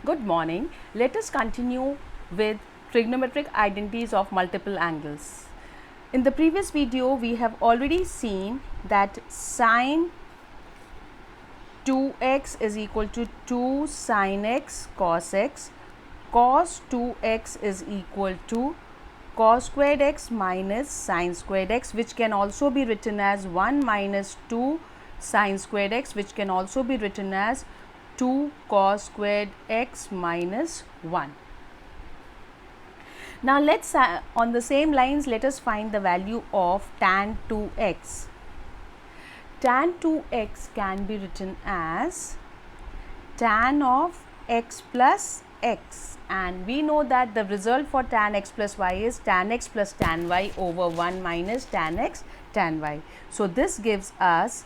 Good morning. Let us continue with trigonometric identities of multiple angles. In the previous video, we have already seen that sine 2x is equal to 2 sine x cos x, cos 2x is equal to cos squared x minus sine squared x, which can also be written as 1 minus 2 sine squared x, which can also be written as 2 cos squared x minus 1. Now let's on the same lines, let us find the value of tan 2x. Tan 2x can be written as tan of x plus x, and we know that the result for tan x plus y is tan x plus tan y over 1 minus tan x tan y. So this gives us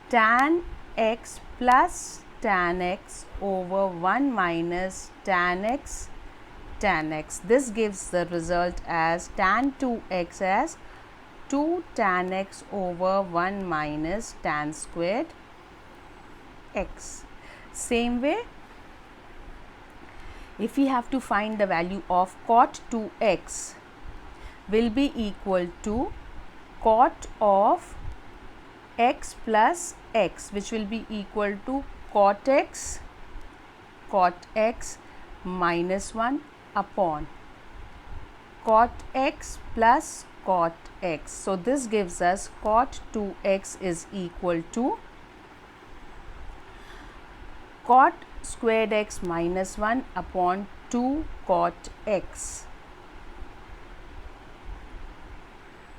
tan x plus tan x over 1 minus tan x tan x. This gives the result as tan 2x as 2 tan x over 1 minus tan squared x. Same way, if we have to find the value of cot 2x, will be equal to cot of x plus x, which will be equal to cot x minus 1 upon cot x plus cot x. So this gives us cot 2x is equal to cot squared x minus 1 upon 2 cot x.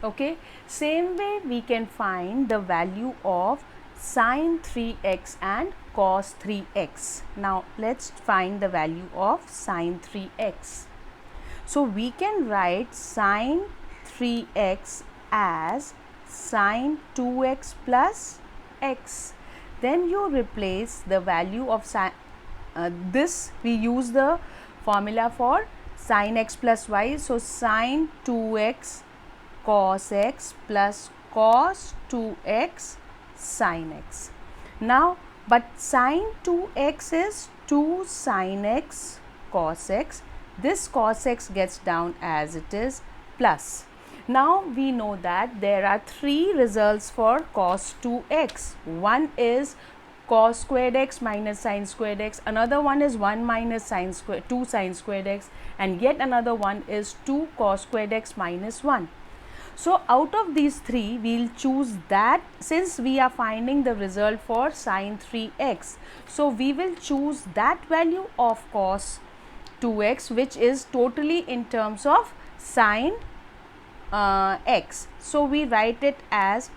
Okay, same way we can find the value of sine 3x and cos 3x. Now let's find the value of sine 3x. So we can write sine 3x as sine 2x plus x. Then you replace the value of sine, this we use the formula for sine x plus y. So sine 2x cos x plus cos 2x sin x. Now, but sine 2x is 2 sin x cos x. This cos x gets down as it is plus. Now, we know that there are three results for cos 2x. One is cos squared x minus sin squared x, another one is 1 minus sin square 2 sin squared x, and yet another one is 2 cos squared x minus 1. So out of these three, we will choose that, since we are finding the result for sine 3x. So we will choose that value of cos 2x, which is totally in terms of sine x. So we write it as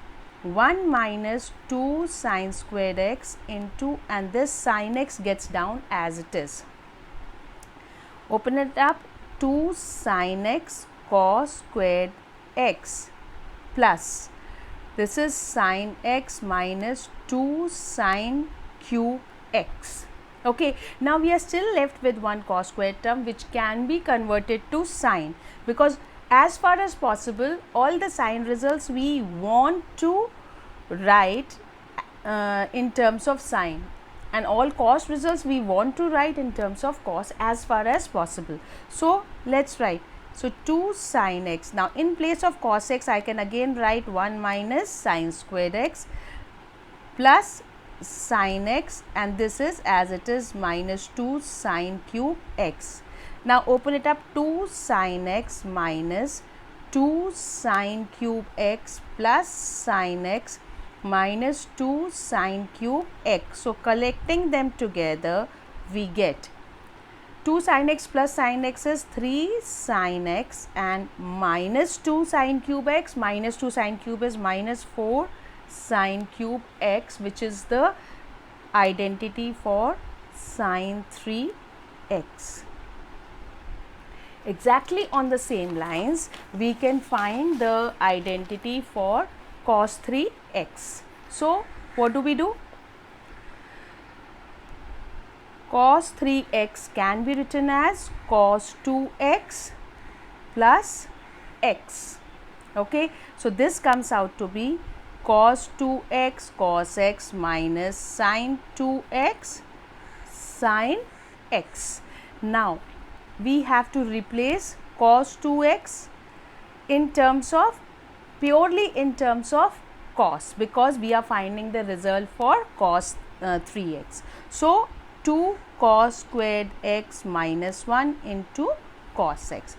1 minus 2 sine squared x into, and this sine x gets down as it is. Open it up, 2 sine x cos squared x plus, this is sine x minus 2 sine cube x. Okay, now we are still left with one cos squared term which can be converted to sine, because as far as possible all the sine results we want to write in terms of sine, and all cos results we want to write in terms of cos as far as possible. So let's write. So 2 sin x. Now in place of cos x, I can again write 1 minus sin squared x plus sin x, and this is as it is minus 2 sin cube x. Now open it up, 2 sin x minus 2 sin cube x plus sin x minus 2 sin cube x. So collecting them together, we get 2 sin x plus sin x is 3 sin x, and minus 2 sin cube x minus 2 sin cube is minus 4 sin cube x, which is the identity for sine 3x. Exactly on the same lines, we can find the identity for cos 3x. So what do? Cos 3x can be written as cos 2x plus x. Okay, so this comes out to be cos 2x cos x minus sin 2x sin x. Now we have to replace cos 2x in terms of purely in terms of cos, because we are finding the result for cos 3x. So 2 cos squared x minus 1 into cos x.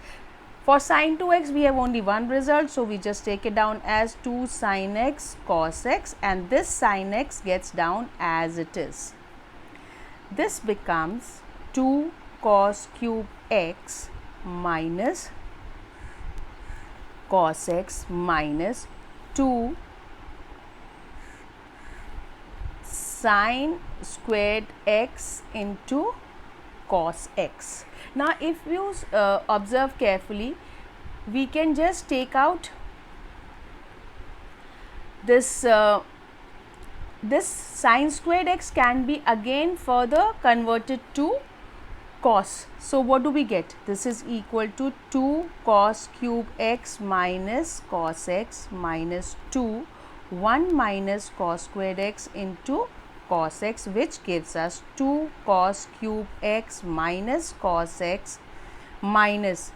For sin 2x we have only one result, so we just take it down as 2 sin x cos x, and this sin x gets down as it is. This becomes 2 cos cube x minus cos x minus 2 sin squared x into cos x. Now if you observe carefully, we can just take out this this sin squared x can be again further converted to cos. So what do we get? This is equal to 2 cos cube x minus cos x minus 2 1 minus cos squared x into cos x, which gives us 2 cos cube x minus cos x minus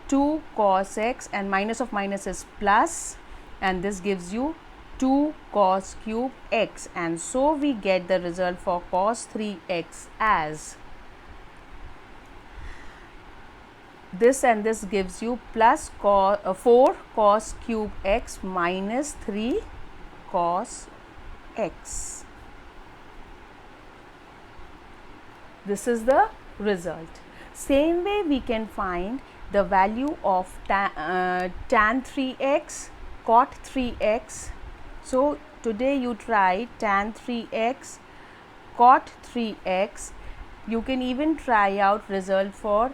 2 cos x, and minus of minus is plus, and this gives you 2 cos cube x, and so we get the result for cos 3x as this, and this gives you plus 4 cos cube x minus 3 cos x. This is the result. Same way we can find the value of tan 3x, cot 3x. So today you try tan 3x, cot 3x. You can even try out result for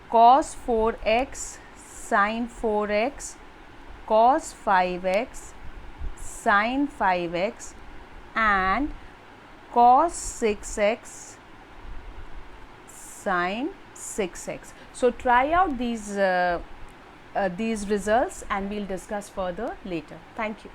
cos 4x, sin 4x, cos 5x, sin 5x, and cos 6x, sin 6x. So try out these results, and we'll discuss further later. Thank you.